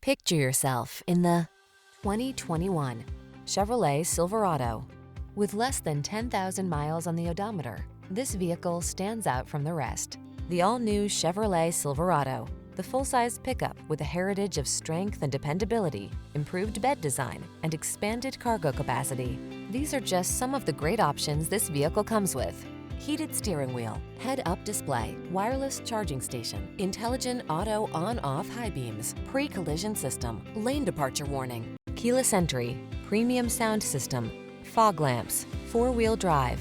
Picture yourself in the 2021 Chevrolet Silverado. With less than 10,000 miles on the odometer, this vehicle stands out from the rest. The all-new Chevrolet Silverado, the full-size pickup with a heritage of strength and dependability, improved bed design, and expanded cargo capacity. These are just some of the great options this vehicle comes with: heated steering wheel, head-up display, wireless charging station, intelligent auto on-off high beams, pre-collision system, lane departure warning, keyless entry, premium sound system, fog lamps, four-wheel drive.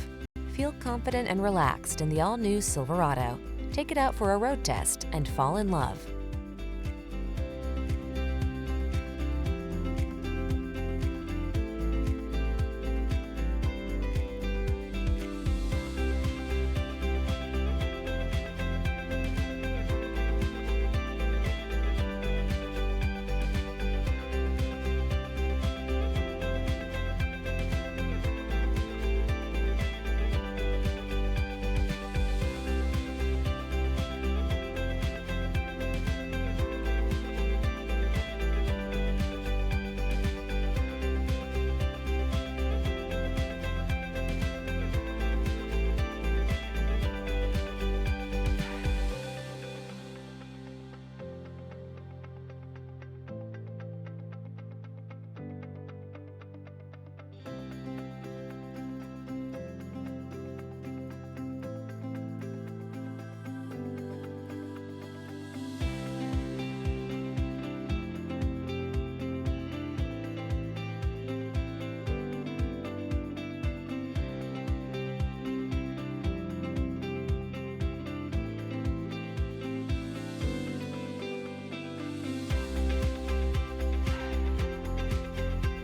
Feel confident and relaxed in the all-new Silverado. Take it out for a road test and fall in love.